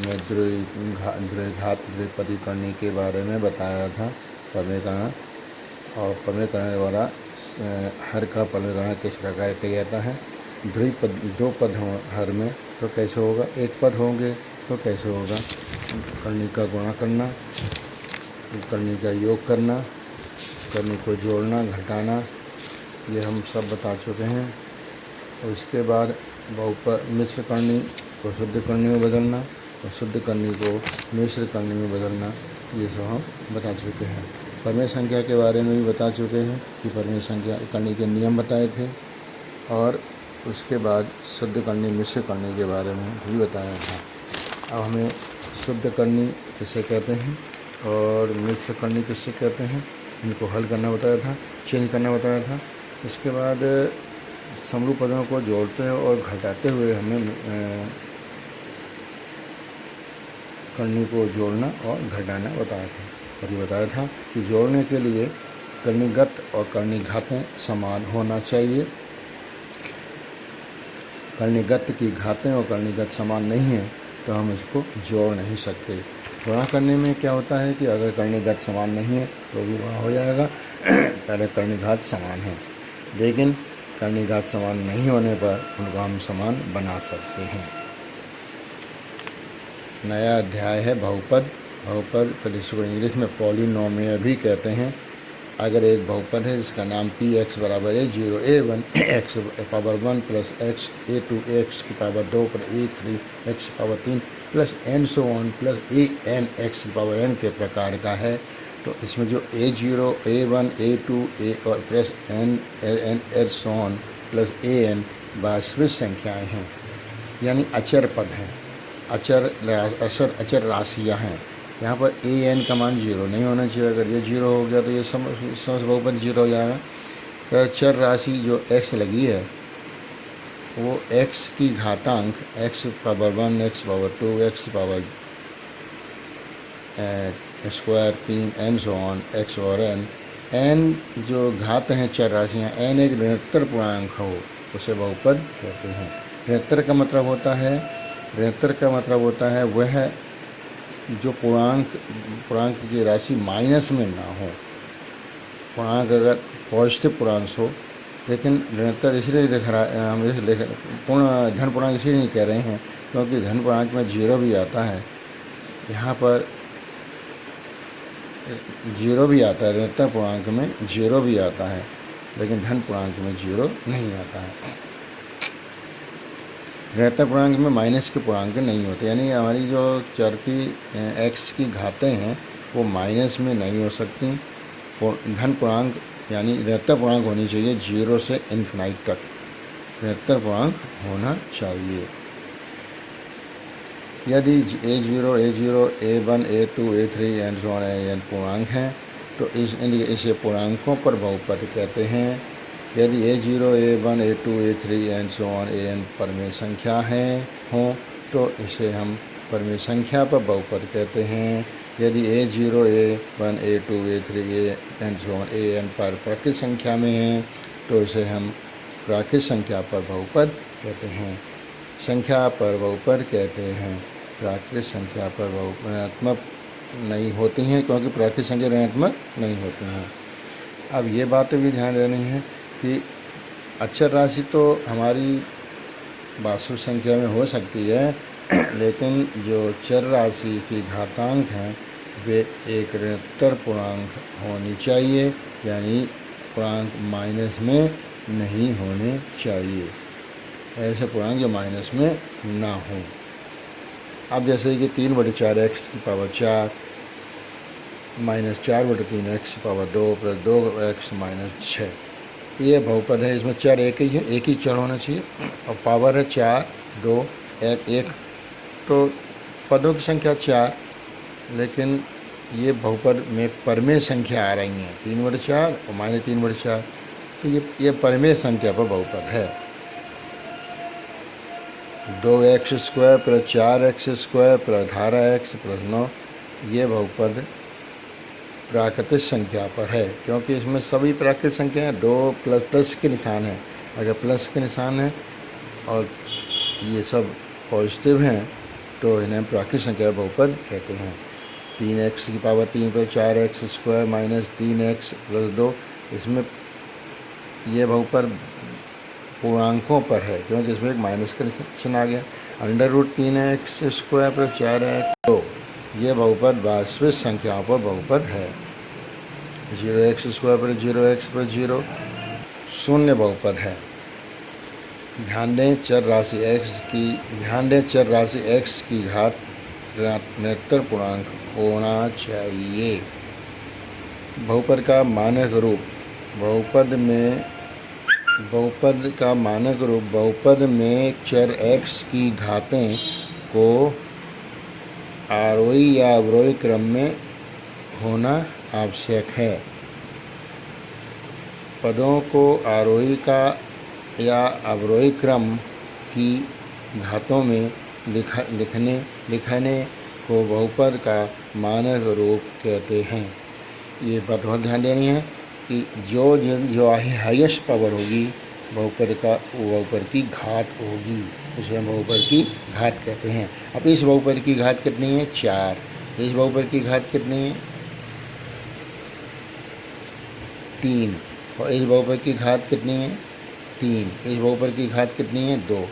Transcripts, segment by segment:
में द्विघात द्विपदी करनी के बारे में बताया था। परमीकरण और परमीकरण द्वारा हर का परमीकरण किस प्रकार किया जाता है। दो पद हों हर में तो कैसे होगा, एक पद होंगे तो कैसे होगा। करनी का गुणा करना, करनी का योग करना, करनी को जोड़ना घटाना, ये हम सब बता चुके हैं। और इसके बाद बहुपद मिश्र करनी को शुद्ध करनी में बदलना और शुद्ध करनी को मिश्र करनी में बदलना, ये सब हम बता चुके हैं। परमेय संख्या के बारे में भी बता चुके हैं कि परमेय संख्या करनी के नियम बताए थे, और उसके बाद शुद्ध करनी मिश्र करनी के बारे में भी बताया था। अब हमें शुद्ध करनी किसे कहते हैं और मिश्र करनी किसे कहते हैं, इनको हल करना बताया था, चेंज करना बताया था। इसके बाद समरूप पदों को जोड़ते और घटाते हुए हमें करनी को जोड़ना और घटाना बताया था। और ये बताया था कि जोड़ने के लिए कर्णीगत और कर्णीघातें समान होना चाहिए। कर्णीगत की घातें और कर्णीगत समान नहीं है तो हम इसको जोड़ नहीं सकते। गुणा करने में क्या होता है कि अगर कर्णीगत समान नहीं है तो भी गुणा हो जाएगा, अगर कर्णीघात समान है। लेकिन कर्णीघात समान नहीं होने पर उनको हम समान बना सकते हैं। नया अध्याय है बहुपद। बहुपद फिर इसको इंग्लिश में पॉलिनोमियल भी कहते हैं। अगर एक बहुपद है जिसका नाम px बराबर है 0a1 x power 1 plus x a2 x की पावर 2 पर a3 x की power 3 plus and so on plus an x की पावर n के प्रकार का है, तो इसमें जो a0 a1 a2 a और plus n H so on plus an वास्तविक संख्याएं हैं, यानी अचर पद हैं, अचर राशियाँ हैं। यहाँ पर an का मान 0 नहीं होना चाहिए। अगर ये 0 हो गया तो ये समस्त बहुपद 0 हो जाएगा। तो चर राशि जो x लगी है वो x की घातांक x power 1 x power 2 x power square 3 and so on x और n जो घात हैं चर राशियाँ, n एक ऋणात्मक पूर्णांक हो उसे बहुपद कहते हैं। ऋणात्मक का मतलब होता है वह जो पूर्णांक की राशि माइनस में ना हो। पूर्णांक अगर पॉजिटिव पूर्णांक हो, लेकिन ऋणात्मक इसलिए लिख रहा है, हम पूर्ण धन पूर्णांक इसलिए नहीं कह रहे हैं क्योंकि धन पूर्णांक में 0 भी आता है। यहाँ पर 0 भी आता है, ऋणात्मक पूर्णांक में 0 भी आता है, लेकिन धन पूर्णांक में 0 नहीं आता है। ऋणात्मक पूर्णांक में माइनस के पूर्णांक नहीं होते, यानी हमारी जो चर की x की घातें हैं वो माइनस में नहीं हो सकती। धन पूर्णांक यानी ऋणात्मक पूर्णांक होनी चाहिए 0 से इन्फिनाइट तक ऋणात्मक पूर्णांक होना चाहिए। यदि a0 a1 a2 a3 and so on n पूर्णांक हैं तो इसे पूर्णांकों पर बहुपद कहते हैं। यदि a0 a1 a2 a3 and so on an परमेय संख्या हों तो इसे हम परमेय संख्या पर बहुपद कहते हैं। यदि a0 a1 a2 a3 and so on an पर प्राकृत संख्या में हैं तो इसे हम प्राकृत संख्या पर बहुपद कहते हैं। संख्या पर बहुपद कहते हैं। प्राकृत संख्या पर ऋणात्मक नहीं होती हैं क्योंकि प्राकृत संख्या ऋणात्मक नहीं होती हैं। अब ये बातें भी ध्यान देनी है कि अचर राशि तो हमारी वास्तविक संख्या में हो सकती है, लेकिन जो चर राशि की घातांक हैं वे एक ऋणात्मक पूर्णांक होनी चाहिए, यानी पूर्णांक माइनस में नहीं होने चाहिए। ऐसे पूर्णांक जो माइनस में ना हों। अब जैसे कि 3/4 x की पावर 4 माइनस 4/3 x की पावर 2 प्लस 2x माइनस 6, ये बहुपद है। इसमें चर एक ही है, एक ही चर होना चाहिए और पावर है 4 2 1 तो पदों की संख्या 4, लेकिन ये बहुपद में परमेय संख्या आ रही हैं 3/4 और माइनस 3/4, तो ये परमेय संख्या पर बहुपद है। 2x² plus 4x² plus 18x plus 9, ये बहुपद प्राकृतिक संख्या पर है क्योंकि इसमें सभी प्राकृतिक संख्या हैं। 2 प्लस के निशान है, अगर प्लस के निशान है और ये सब पॉजिटिव हैं तो इन्हें प्राकृतिक संख्या बहुपद कहते हैं। 3x की पावर 3 पर 4x square minus 3x plus 2, इसमें ये बहुपद पूर्णांकों पर है क्योंकि इसमें एक माइनस का चिन्ह आ गया। अंडर रूट 3x स्क्वायर पर 4x, तो ये बहुपद वास्तविक संख्याओं पर बहुपद है। 0x स्क्वायर पर 0x पर 0 शून्य बहुपद है। ध्यान दें चर राशि x की घात ऋणात्मक पूर्णांक होना चाहिए। बहुपद का मानक रूप बहुपद में चर x की घातें को आरोही या अवरोही क्रम में होना आवश्यक है। पदों को आरोही का या अवरोही क्रम की घातों में लिखने को बहुपद का मानक रूप कहते हैं। ये बात बहुत ध्यान देनी है कि जो हाईएस्ट पावर होगी बहुपद की घात होगी, उसे हम बहुपद की घात कहते हैं। अब इस बहुपद की घात कितनी है? 4। इस बहुपद की घात कितनी है? 3। और इस बहुपद की घात कितनी है? 3। इस बहुपद की घात कितनी है? 2।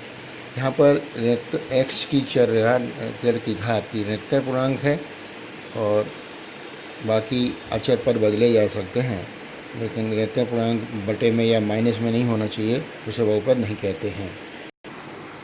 यहाँ पर x की चर की घात ऋणात्मक पूर्णांक है और बाकी अचर पद बदले जा सकते हैं, लेकिन ऋणात्मक पूर्णांक बटे में या माइनस में नहीं होना चाहिए, उसे बहुपद नहीं कहते हैं।